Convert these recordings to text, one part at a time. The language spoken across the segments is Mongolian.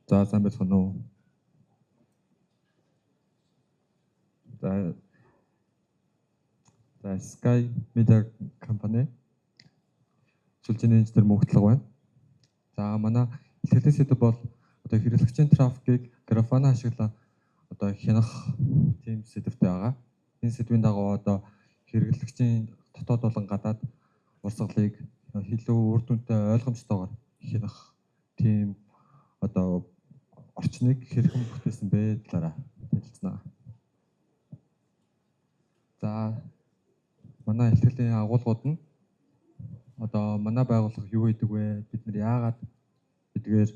За сайн байцгаана уу. За Sky Media компани сүлжээний инженер Мөнхтлэг байна. За манай илэрхийлэх сэдэв бол одоо хэрэглэгчийн трафикийг Grafana ашиглан одоо хянах тийм сэдэвтэй байгаа. Энэ сэдвийн дагуу одоо хэрэглэгчийн дотоод болон гадаад урсгалыг илүү үр дүнтэй ойлгомжтойгоор хянах тийм одоо орчныг хэрхэн бүтээсэн бэ талаараа ярилцгаа. За манай илэрхийллийн агуулгууд нь одоо манай байгууллага юу хийдэг вэ? Бид нар яагаад эдгээр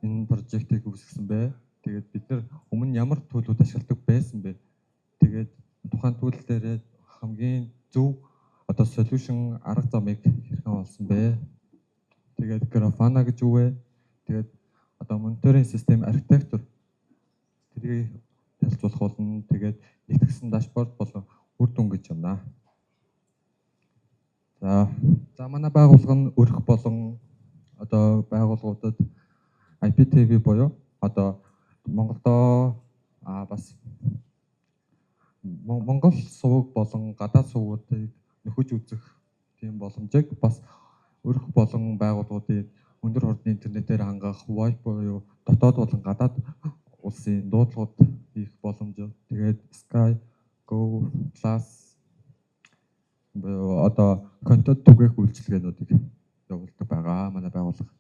энэ прожектыг үүсгэсэн бэ? Тэгээд бид нар өмнө ямар төлөвүүд ашигладаг байсан бэ? Тэгээд тухайн төлөв дээр хамгийн зөв одоо solution арга замыг хэрхэн олсон бэ? Тэгээд Grafana гэж юу вэ? Тэгээд одоо мониторинг систем архитектур тэрийг ялцуулах болно. Тэгээд нэгтгэсэн дашборд болон үр дүн гэж байна. За манай байгууллага нь өрх болон одоо байгууллагуудад IPTV буюу одоо Монголдоо бас Монгол суваг болон гадаад сувгуудыг нөхөж үзэх тийм боломжийг бас өрх болон байгууллагуудын өндөр хурдны интернетээр хангах Wi-Fi буюу дотоод болон гадаад улсын дуудлагууд хийх боломж. Тэгээд Sky Go Plus одоо контент түгээх үйлчилгээнүүдийг явуулдаг байгаа манай байгууллага.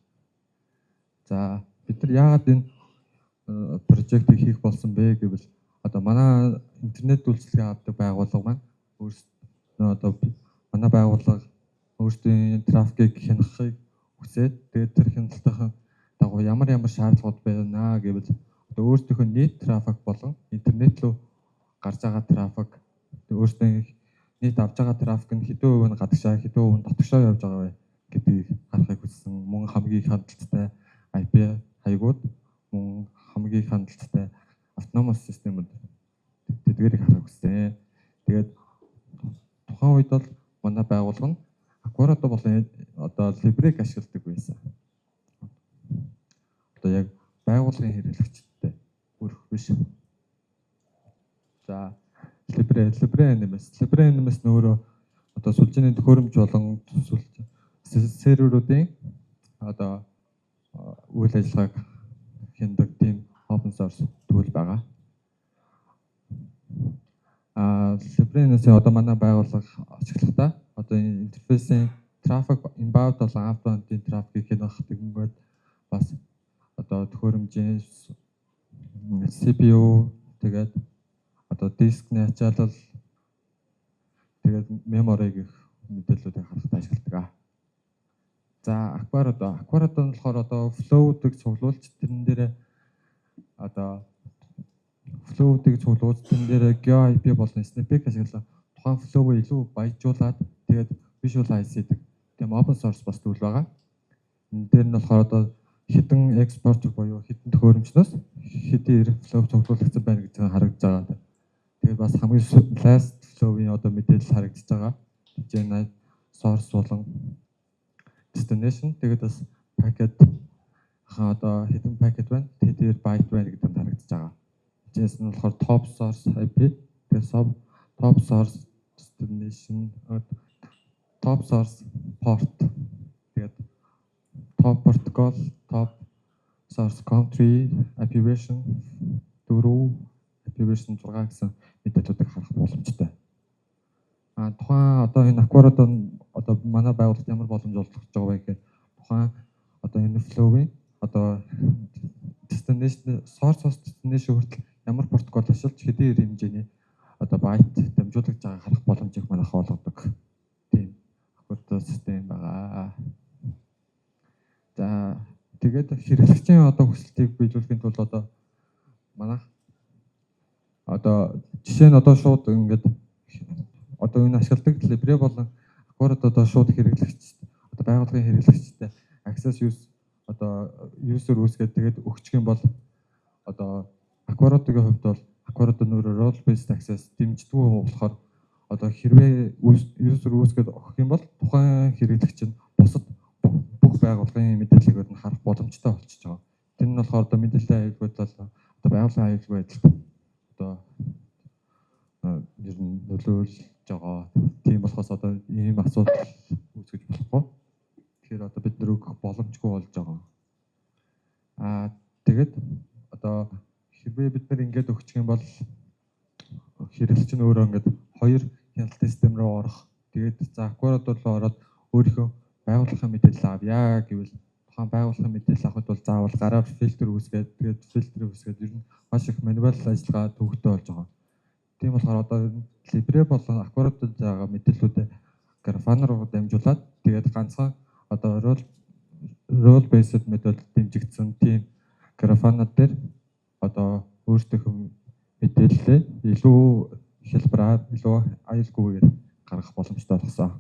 За бид нар яагаад энэ прожектыг хийх болсон бэ гэвэл одоо манай интернет үйлчилгээ авдаг байгууллага маань өөрсдөө одоо манай байгууллага өөрсдийн трафикийг хянахыг хүсээд тэгээд тэр хяналтын дагуу ямар шаардлагууд байна гэвэл одоо өөрсдийнхөө нийт трафик болон интернет рүү гарч байгаа трафик өөрсдийн нийт авж байгаа трафик нь хэдэн хувь нь гадагшаа, хэдэн хувь нь дотгошоо явж байгаа вэ гэдгийг харахыг хүссэн. Мөн хамгийн их хандлттай IP хаягууд, мөн хамгийн их хандлттай автономous системүүд тэдгээрийг харахыг хүссэн. Тэгээд тухайн үед бол манай байгууллага нь Aquarado болон одоо Libre-г ашигладаг байсан. Одоо яг байгууллагын хэрэглэгчтэй өрх биш. За Libre NMS нөөрөө одоо сүлжээний төхөөрөмж болон серверүүдийн одоо үйл ажиллагааг хяндаг тийм open source tool байгаа. Libre NMS-ийн одоо манай байгууллага ашиглахдаа одоо интерфейсийн трафик inbound болон outbound-ийн трафикийг хянах тэгэнгүүт бас одоо төхөөрөмжийн CPU тэгээд одоо дискний ачаалал тэгээд мемориг их мэдээллүүдийг харахад ашигладаг. За Aquarado нь болохоор одоо flow-ыг цуглуулж тэрэн дээр одоо flow-ыг цуглуулж тэрэн дээр GeoIP болон Snap-ыг ашиглан тухайн flow-ыг илүү баяжуулаад тэгээд Visual IC гэдэг тийм open source бас tool байгаа. Энэ дээр нь болохоор одоо хэдэн экспортер буюу хэдэн төхөөрөмжнөөс хэдийн flow цуглуулагдсан байна гэж харагдаж байгаа. Тэгээд бас хамгийн last flow-ийн одоо мэдээлэл харагдаж байгаа. Gen source болон destination тэгээд бас packet одоо хэдэн packet байна, хэдээр byte байна гэдэг нь харагдаж байгаа. Gen нь болохоор top source IP, тэгээд top source destination, top source port, тэгээд top protocol, top source country, IP version 4, IP version 6 гэсэн мэдээллүүдийг харах боломжтой. Тухайн одоо энэ Aquarado одоо манай байгууллагт ямар боломж олгож байгаа вэ гэхээр тухайн одоо энэ flow-ийн одоо destination source destination хүртэл ямар протокол ашиглаж хэдийн хэмжээний одоо byte дамжуулж байгааг харах боломжийг манайх олгодог. Тийм Aquarado систем байгаа. За тэгээд хэрэглэгчийн одоо хүсэлтийг биелүүлэхийн тулд одоо манайх одоо жишээ нь одоо шууд ингээд одоо энэ ашигладаг Libre болон Aquarado одоо шууд хэрэглэгч одоо байгууллагын хэрэглэгчтэй access use одоо user үүсгээд тэгээд өгчих юм бол одоо Aquarado-гийн хувьд бол Aquarado нөр role based access дэмждэггүй болохоор одоо хэрвээ user үүсгээд өгөх юм бол тухайн хэрэглэгч нь бусад бүх байгууллагын мэдээллийг нь харах боломжтой болчихж байгаа. Тэр нь болохоор одоо мэдээллийн аюулгүй байдал одоо байгууллагын аюулгүй байдалд одоо ер нь нөлөөлж байгаа. Тийм болохоос одоо ийм асуудал үүсгэж болохгүй. Тэгэхээр одоо бид нэр өгөх боломжгүй болж байгаа. Тэгээд одоо хэрвээ бид нар ингэж өгчих юм бол хэрэглэгч нь өөрөө ингээд хоёр хяналтын систем рүү орох. Тэгээд за аквариуд руу ороод өөрийнхөө байгууллагын мэдээлэл авъя гэвэл тухайн байгууллагын мэдээлэл авахд бол заавал гараар фильтр үүсгээд тэгээд фильтр үүсгээд ер нь маш их мануал ажиллагаа төвөгтэй болж байгаа. Тийм болохоор одоо ер нь Libre болон аквариудад байгаа мэдээллүүдээ Grafana руу дамжуулаад тэгээд ганцхан одоо role based мэдээлэл дэмжигдсэн тийм Grafana дээр одоо өөрсдийнхөө мэдээлэлээ илүү хялбараар илүү аюулгүйгээр гаргах боломжтой болсон.